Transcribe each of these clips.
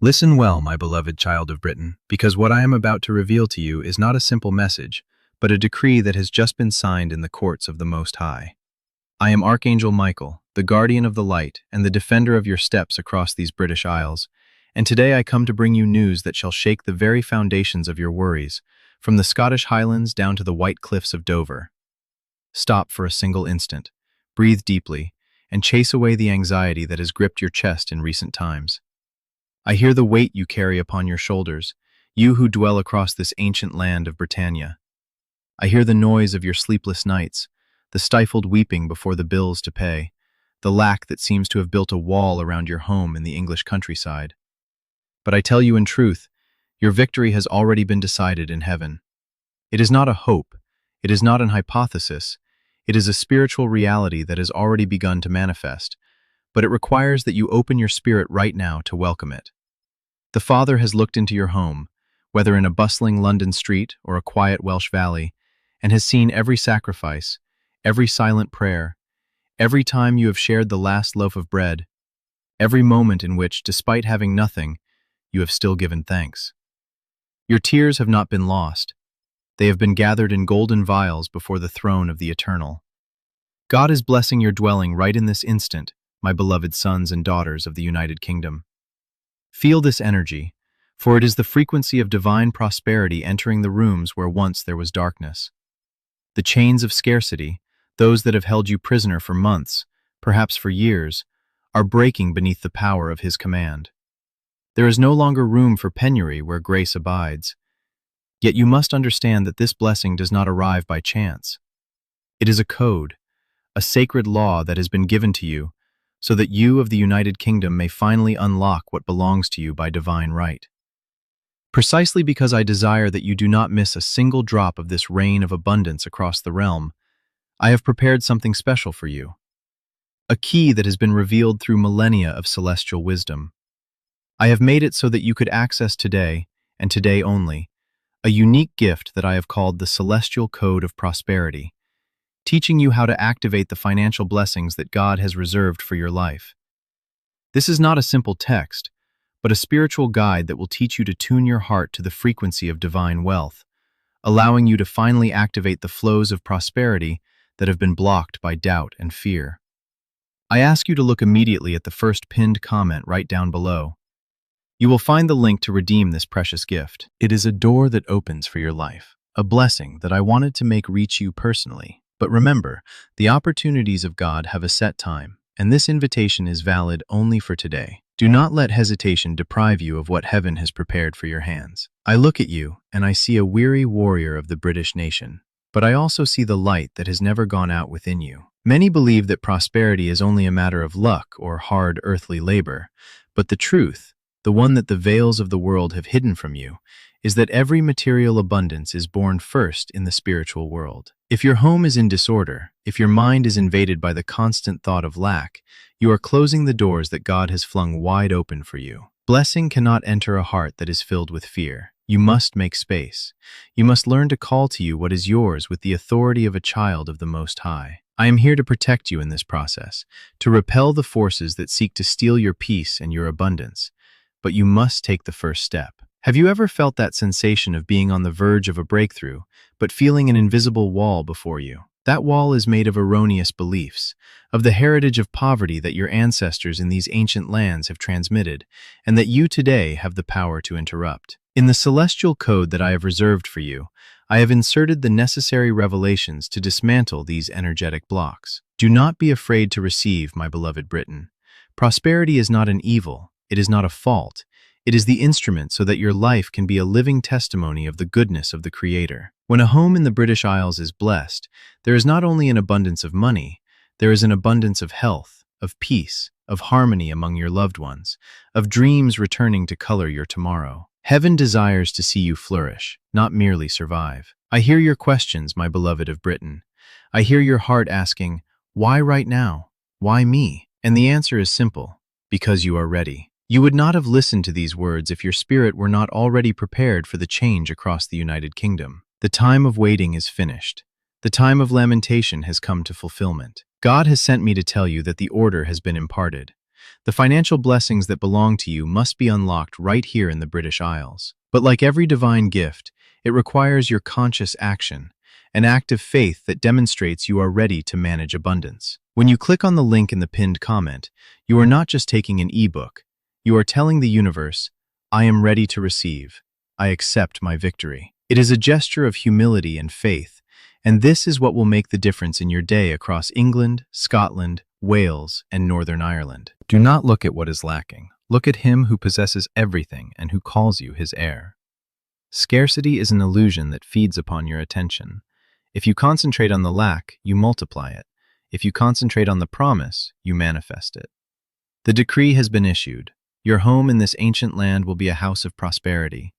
Listen well, my beloved child of Britain, because what I am about to reveal to you is not a simple message, but a decree that has just been signed in the courts of the Most High. I am Archangel Michael, the guardian of the light and the defender of your steps across these British Isles, and today I come to bring you news that shall shake the very foundations of your worries, from the Scottish Highlands down to the white cliffs of Dover. Stop for a single instant, breathe deeply, and chase away the anxiety that has gripped your chest in recent times. I hear the weight you carry upon your shoulders, you who dwell across this ancient land of Britannia. I hear the noise of your sleepless nights, the stifled weeping before the bills to pay, the lack that seems to have built a wall around your home in the English countryside. But I tell you in truth, your victory has already been decided in heaven. It is not a hope, it is not an hypothesis, it is a spiritual reality that has already begun to manifest, but it requires that you open your spirit right now to welcome it. The Father has looked into your home, whether in a bustling London street or a quiet Welsh valley, and has seen every sacrifice, every silent prayer, every time you have shared the last loaf of bread, every moment in which, despite having nothing, you have still given thanks. Your tears have not been lost. They have been gathered in golden vials before the throne of the Eternal. God is blessing your dwelling right in this instant, my beloved sons and daughters of the United Kingdom. Feel this energy, for it is the frequency of divine prosperity entering the rooms where once there was darkness. The chains of scarcity, those that have held you prisoner for months, perhaps for years, are breaking beneath the power of His command. There is no longer room for penury where grace abides. Yet you must understand that this blessing does not arrive by chance. It is a code, a sacred law that has been given to you, so that you of the United Kingdom may finally unlock what belongs to you by divine right. Precisely because I desire that you do not miss a single drop of this rain of abundance across the realm, I have prepared something special for you. A key that has been revealed through millennia of celestial wisdom. I have made it so that you could access today, and today only, a unique gift that I have called the Celestial Code of Prosperity, teaching you how to activate the financial blessings that God has reserved for your life. This is not a simple text, but a spiritual guide that will teach you to tune your heart to the frequency of divine wealth, allowing you to finally activate the flows of prosperity that have been blocked by doubt and fear. I ask you to look immediately at the first pinned comment right down below. You will find the link to redeem this precious gift. It is a door that opens for your life, a blessing that I wanted to make reach you personally. But remember, the opportunities of God have a set time, and this invitation is valid only for today. Do not let hesitation deprive you of what heaven has prepared for your hands. I look at you, and I see a weary warrior of the British nation, but I also see the light that has never gone out within you. Many believe that prosperity is only a matter of luck or hard earthly labor, but the truth, the one that the veils of the world have hidden from you, is that every material abundance is born first in the spiritual world. If your home is in disorder, if your mind is invaded by the constant thought of lack, you are closing the doors that God has flung wide open for you. Blessing cannot enter a heart that is filled with fear. You must make space. You must learn to call to you what is yours with the authority of a child of the Most High. I am here to protect you in this process, to repel the forces that seek to steal your peace and your abundance. But you must take the first step. Have you ever felt that sensation of being on the verge of a breakthrough, but feeling an invisible wall before you? That wall is made of erroneous beliefs, of the heritage of poverty that your ancestors in these ancient lands have transmitted, and that you today have the power to interrupt. In the celestial code that I have reserved for you, I have inserted the necessary revelations to dismantle these energetic blocks. Do not be afraid to receive, my beloved Britain. Prosperity is not an evil, it is not a fault. It is the instrument so that your life can be a living testimony of the goodness of the Creator. When a home in the British Isles is blessed, there is not only an abundance of money, there is an abundance of health, of peace, of harmony among your loved ones, of dreams returning to color your tomorrow. Heaven desires to see you flourish, not merely survive. I hear your questions, my beloved of Britain. I hear your heart asking, why right now? Why me? And the answer is simple, because you are ready. You would not have listened to these words if your spirit were not already prepared for the change across the United Kingdom. The time of waiting is finished. The time of lamentation has come to fulfillment. God has sent me to tell you that the order has been imparted. The financial blessings that belong to you must be unlocked right here in the British Isles. But like every divine gift, it requires your conscious action, an act of faith that demonstrates you are ready to manage abundance. When you click on the link in the pinned comment, you are not just taking an ebook. You are telling the universe, I am ready to receive. I accept my victory. It is a gesture of humility and faith, and this is what will make the difference in your day across England, Scotland, Wales, and Northern Ireland. Do not look at what is lacking. Look at him who possesses everything and who calls you his heir. Scarcity is an illusion that feeds upon your attention. If you concentrate on the lack, you multiply it. If you concentrate on the promise, you manifest it. The decree has been issued. Your home in this ancient land will be a house of prosperity.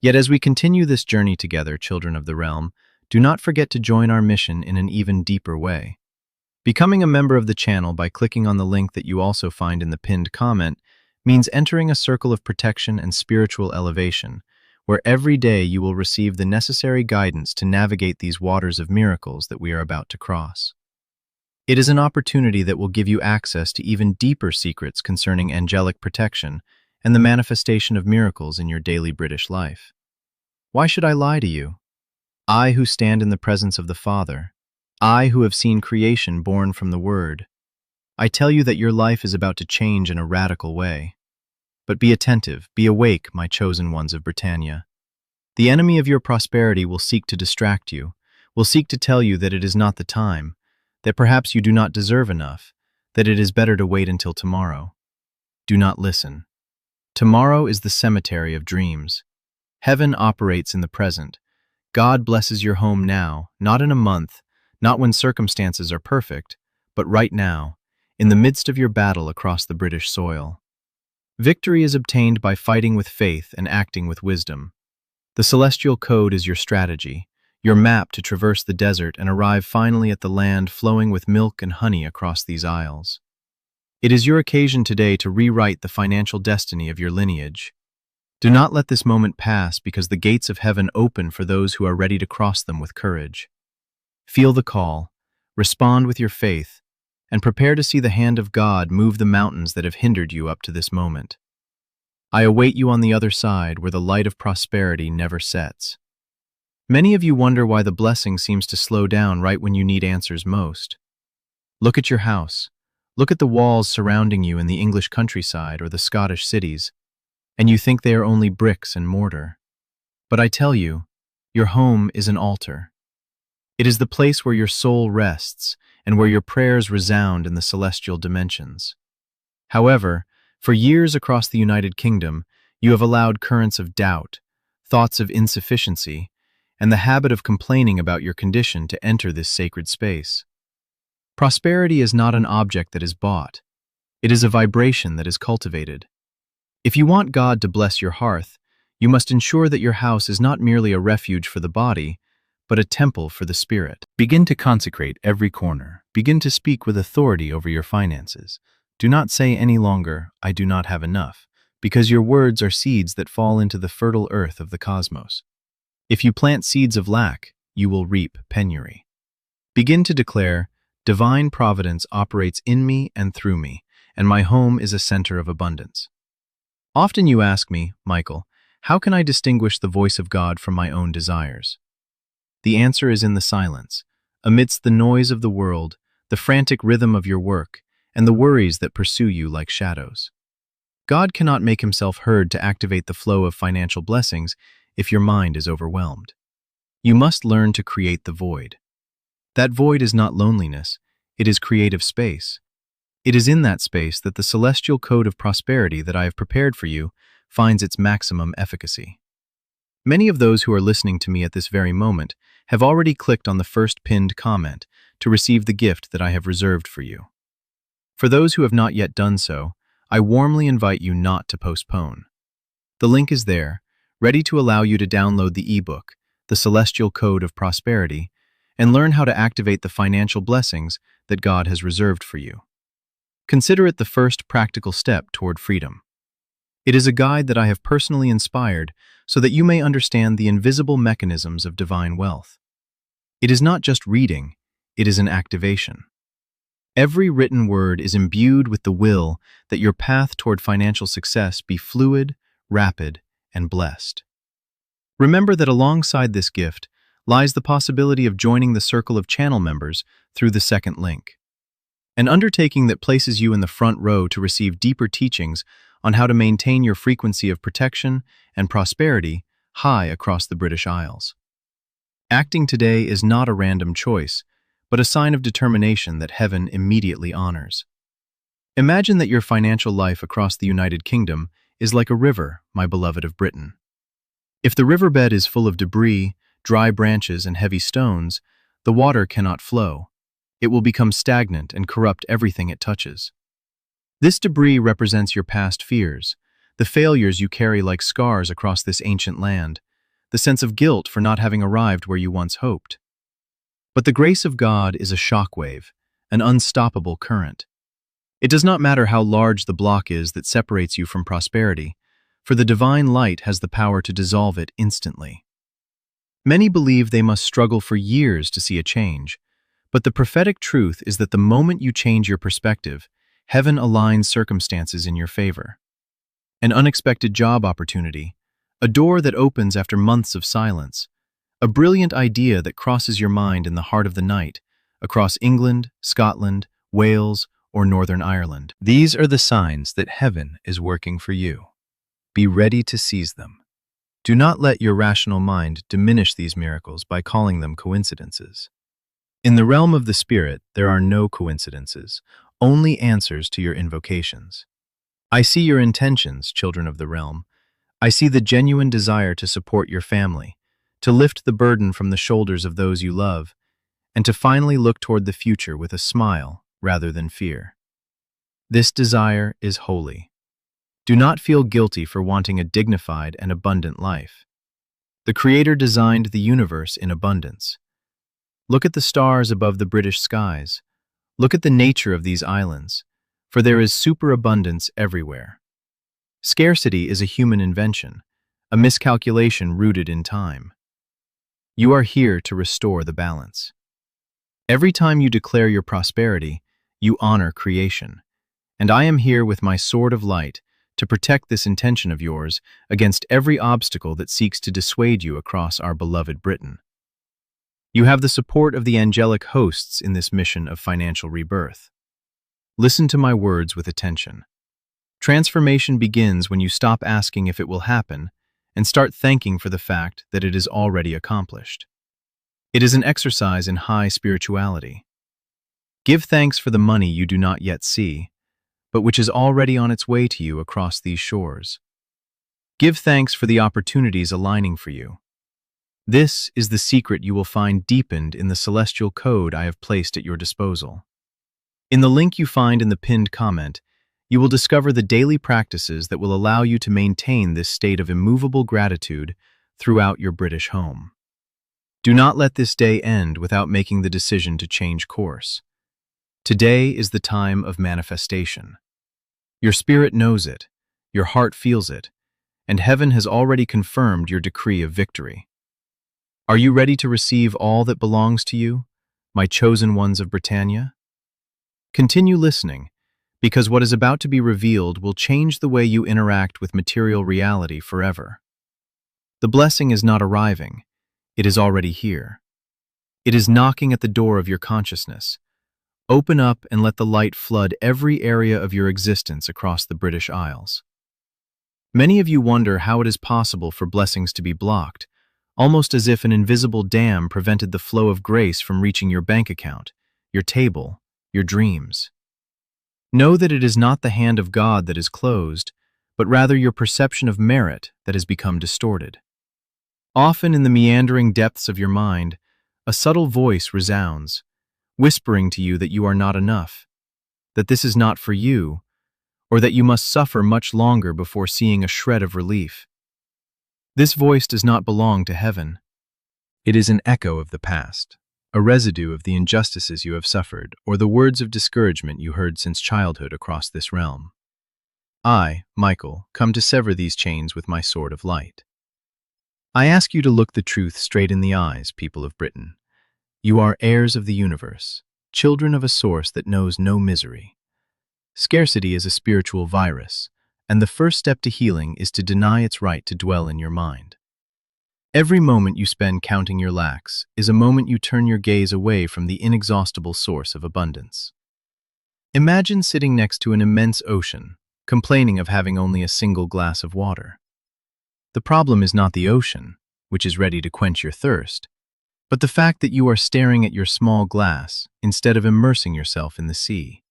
Yet as we continue this journey together, children of the realm, do not forget to join our mission in an even deeper way. Becoming a member of the channel by clicking on the link that you also find in the pinned comment means entering a circle of protection and spiritual elevation, where every day you will receive the necessary guidance to navigate these waters of miracles that we are about to cross. It is an opportunity that will give you access to even deeper secrets concerning angelic protection and the manifestation of miracles in your daily British life. Why should I lie to you? I who stand in the presence of the Father, I who have seen creation born from the Word, I tell you that your life is about to change in a radical way. But be attentive, be awake, my chosen ones of Britannia. The enemy of your prosperity will seek to distract you, will seek to tell you that it is not the time, that perhaps you do not deserve enough, that it is better to wait until tomorrow. Do not listen. Tomorrow is the cemetery of dreams. Heaven operates in the present. God blesses your home now, not in a month, not when circumstances are perfect, but right now, in the midst of your battle across the British soil. Victory is obtained by fighting with faith and acting with wisdom. The celestial code is your strategy, your map to traverse the desert and arrive finally at the land flowing with milk and honey across these isles. It is your occasion today to rewrite the financial destiny of your lineage. Do not let this moment pass because the gates of heaven open for those who are ready to cross them with courage. Feel the call, respond with your faith, and prepare to see the hand of God move the mountains that have hindered you up to this moment. I await you on the other side where the light of prosperity never sets. Many of you wonder why the blessing seems to slow down right when you need answers most. Look at your house. Look at the walls surrounding you in the English countryside or the Scottish cities, and you think they are only bricks and mortar. But I tell you, your home is an altar. It is the place where your soul rests and where your prayers resound in the celestial dimensions. However, for years across the United Kingdom, you have allowed currents of doubt, thoughts of insufficiency, and the habit of complaining about your condition to enter this sacred space. Prosperity is not an object that is bought. It is a vibration that is cultivated. If you want God to bless your hearth, you must ensure that your house is not merely a refuge for the body, but a temple for the spirit. Begin to consecrate every corner. Begin to speak with authority over your finances. Do not say any longer, I do not have enough, because your words are seeds that fall into the fertile earth of the cosmos. If you plant seeds of lack, you will reap penury. Begin to declare, divine providence operates in me and through me, and my home is a center of abundance. Often you ask me, Michael, how can I distinguish the voice of God from my own desires? The answer is in the silence, amidst the noise of the world, the frantic rhythm of your work, and the worries that pursue you like shadows. God cannot make himself heard to activate the flow of financial blessings if your mind is overwhelmed. You must learn to create the void. That void is not loneliness, it is creative space. It is in that space that the celestial code of prosperity that I have prepared for you finds its maximum efficacy. Many of those who are listening to me at this very moment have already clicked on the first pinned comment to receive the gift that I have reserved for you. For those who have not yet done so, I warmly invite you not to postpone. The link is there, ready to allow you to download the ebook, The Celestial Code of Prosperity, and learn how to activate the financial blessings that God has reserved for you. Consider it the first practical step toward freedom. It is a guide that I have personally inspired so that you may understand the invisible mechanisms of divine wealth. It is not just reading, it is an activation. Every written word is imbued with the will that your path toward financial success be fluid, rapid, and blessed. Remember that alongside this gift lies the possibility of joining the circle of channel members through the second link, an undertaking that places you in the front row to receive deeper teachings on how to maintain your frequency of protection and prosperity high across the British Isles. Acting today is not a random choice, but a sign of determination that heaven immediately honors. Imagine that your financial life across the United Kingdom is like a river, my beloved of Britain. If the riverbed is full of debris, dry branches, and heavy stones, the water cannot flow. It will become stagnant and corrupt everything it touches. This debris represents your past fears, the failures you carry like scars across this ancient land, the sense of guilt for not having arrived where you once hoped. But the grace of God is a shockwave, an unstoppable current. It does not matter how large the block is that separates you from prosperity, for the divine light has the power to dissolve it instantly. Many believe they must struggle for years to see a change, but the prophetic truth is that the moment you change your perspective, heaven aligns circumstances in your favor. An unexpected job opportunity, a door that opens after months of silence, a brilliant idea that crosses your mind in the heart of the night, across England, Scotland, Wales, or Northern Ireland. These are the signs that heaven is working for you. Be ready to seize them. Do not let your rational mind diminish these miracles by calling them coincidences. In the realm of the Spirit, there are no coincidences, only answers to your invocations. I see your intentions, children of the realm. I see the genuine desire to support your family, to lift the burden from the shoulders of those you love, and to finally look toward the future with a smile rather than fear. This desire is holy. Do not feel guilty for wanting a dignified and abundant life. The Creator designed the universe in abundance. Look at the stars above the British skies. Look at the nature of these islands, for there is superabundance everywhere. Scarcity is a human invention, a miscalculation rooted in time. You are here to restore the balance. Every time you declare your prosperity, you honor creation, and I am here with my sword of light to protect this intention of yours against every obstacle that seeks to dissuade you across our beloved Britain. You have the support of the angelic hosts in this mission of financial rebirth. Listen to my words with attention. Transformation begins when you stop asking if it will happen and start thanking for the fact that it is already accomplished. It is an exercise in high spirituality. Give thanks for the money you do not yet see, but which is already on its way to you across these shores. Give thanks for the opportunities aligning for you. This is the secret you will find deepened in the celestial code I have placed at your disposal. In the link you find in the pinned comment, you will discover the daily practices that will allow you to maintain this state of immovable gratitude throughout your British home. Do not let this day end without making the decision to change course. Today is the time of manifestation. Your spirit knows it, your heart feels it, and heaven has already confirmed your decree of victory. Are you ready to receive all that belongs to you, my chosen ones of Britannia? Continue listening, because what is about to be revealed will change the way you interact with material reality forever. The blessing is not arriving, it is already here. It is knocking at the door of your consciousness. Open up and let the light flood every area of your existence across the British Isles. Many of you wonder how it is possible for blessings to be blocked, almost as if an invisible dam prevented the flow of grace from reaching your bank account, your table, your dreams. Know that it is not the hand of God that is closed, but rather your perception of merit that has become distorted. Often in the meandering depths of your mind, a subtle voice resounds, whispering to you that you are not enough, that this is not for you, or that you must suffer much longer before seeing a shred of relief. This voice does not belong to heaven. It is an echo of the past, a residue of the injustices you have suffered, or the words of discouragement you heard since childhood across this realm. I, Michael, come to sever these chains with my sword of light. I ask you to look the truth straight in the eyes, people of Britain. You are heirs of the universe, children of a source that knows no misery. Scarcity is a spiritual virus, and the first step to healing is to deny its right to dwell in your mind. Every moment you spend counting your lacks is a moment you turn your gaze away from the inexhaustible source of abundance. Imagine sitting next to an immense ocean, complaining of having only a single glass of water. The problem is not the ocean, which is ready to quench your thirst, but the fact that you are staring at your small glass instead of immersing yourself in the sea.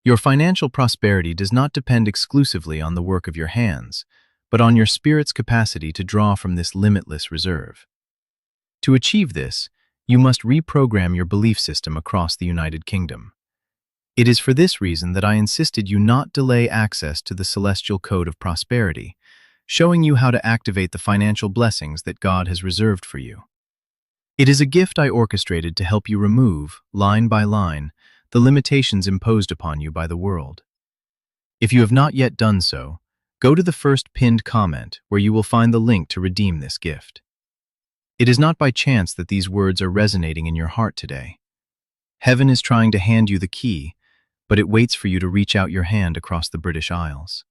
Your financial prosperity does not depend exclusively on the work of your hands, but on your spirit's capacity to draw from this limitless reserve. To achieve this, you must reprogram your belief system across the United Kingdom. It is for this reason that I insisted you not delay access to the celestial code of prosperity, showing you how to activate the financial blessings that God has reserved for you. It is a gift I orchestrated to help you remove, line by line, the limitations imposed upon you by the world. If you have not yet done so, go to the first pinned comment where you will find the link to redeem this gift. It is not by chance that these words are resonating in your heart today. Heaven is trying to hand you the key, but it waits for you to reach out your hand across the British Isles.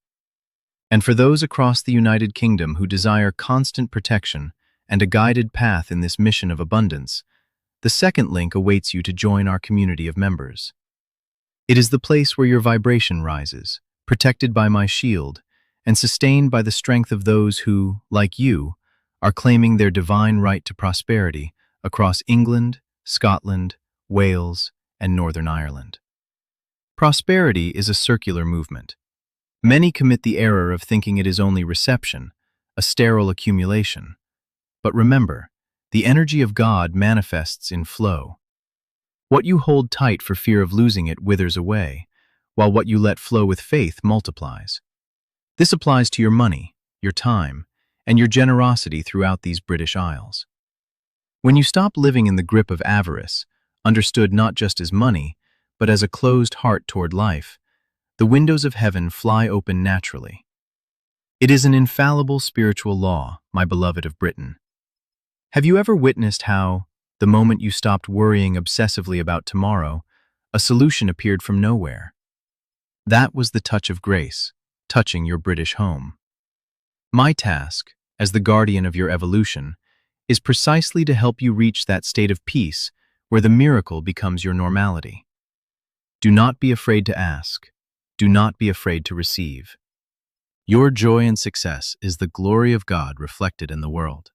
And for those across the United Kingdom who desire constant protection and a guided path in this mission of abundance, the second link awaits you to join our community of members. It is the place where your vibration rises, protected by my shield, and sustained by the strength of those who, like you, are claiming their divine right to prosperity across England, Scotland, Wales, and Northern Ireland. Prosperity is a circular movement. Many commit the error of thinking it is only reception, a sterile accumulation. But remember, the energy of God manifests in flow. What you hold tight for fear of losing it withers away, while what you let flow with faith multiplies. This applies to your money, your time, and your generosity throughout these British Isles. When you stop living in the grip of avarice, understood not just as money, but as a closed heart toward life, the windows of heaven fly open naturally. It is an infallible spiritual law, my beloved of Britain. Have you ever witnessed how, the moment you stopped worrying obsessively about tomorrow, a solution appeared from nowhere? That was the touch of grace, touching your British home. My task, as the guardian of your evolution, is precisely to help you reach that state of peace where the miracle becomes your normality. Do not be afraid to ask. Do not be afraid to receive. Your joy and success is the glory of God reflected in the world.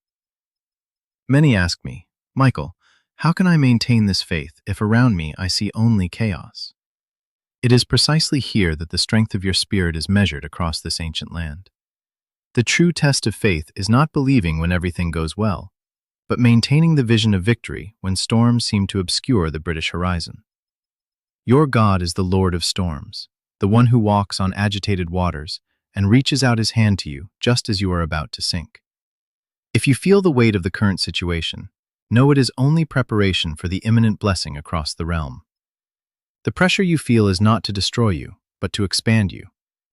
Many ask me, Michael, how can I maintain this faith if around me I see only chaos? It is precisely here that the strength of your spirit is measured across this ancient land. The true test of faith is not believing when everything goes well, but maintaining the vision of victory when storms seem to obscure the British horizon. Your God is the Lord of storms, the one who walks on agitated waters and reaches out his hand to you just as you are about to sink. If you feel the weight of the current situation, know it is only preparation for the imminent blessing across the realm. The pressure you feel is not to destroy you, but to expand you,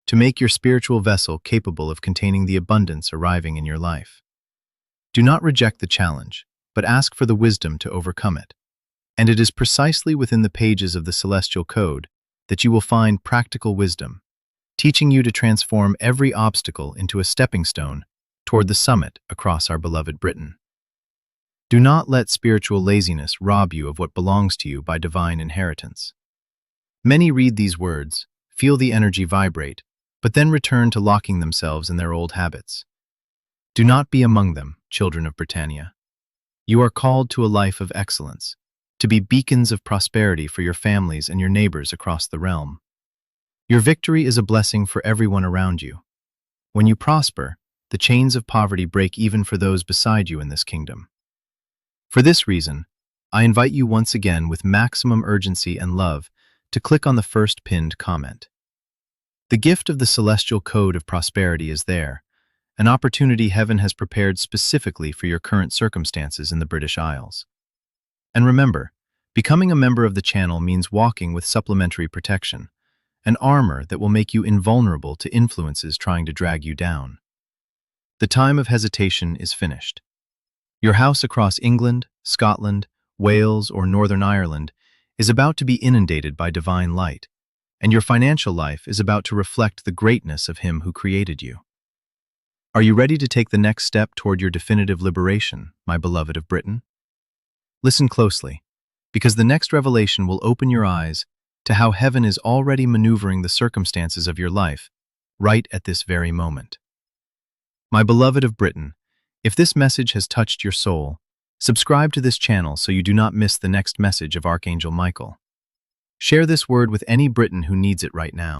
to make your spiritual vessel capable of containing the abundance arriving in your life. Do not reject the challenge, but ask for the wisdom to overcome it. And it is precisely within the pages of the Celestial Code that you will find practical wisdom, teaching you to transform every obstacle into a stepping stone toward the summit across our beloved Britain. Do not let spiritual laziness rob you of what belongs to you by divine inheritance. Many read these words, feel the energy vibrate, but then return to locking themselves in their old habits. Do not be among them, children of Britannia. You are called to a life of excellence, to be beacons of prosperity for your families and your neighbors across the realm. Your victory is a blessing for everyone around you. When you prosper, the chains of poverty break even for those beside you in this kingdom. For this reason, I invite you once again with maximum urgency and love to click on the first pinned comment. The gift of the Celestial Code of Prosperity is there, an opportunity heaven has prepared specifically for your current circumstances in the British Isles. And remember, becoming a member of the channel means walking with supplementary protection, an armor that will make you invulnerable to influences trying to drag you down. The time of hesitation is finished. Your house across England, Scotland, Wales, or Northern Ireland is about to be inundated by divine light, and your financial life is about to reflect the greatness of Him who created you. Are you ready to take the next step toward your definitive liberation, my beloved of Britain? Listen closely, because the next revelation will open your eyes to how heaven is already maneuvering the circumstances of your life, right at this very moment. My beloved of Britain, if this message has touched your soul, subscribe to this channel so you do not miss the next message of Archangel Michael. Share this word with any Briton who needs it right now.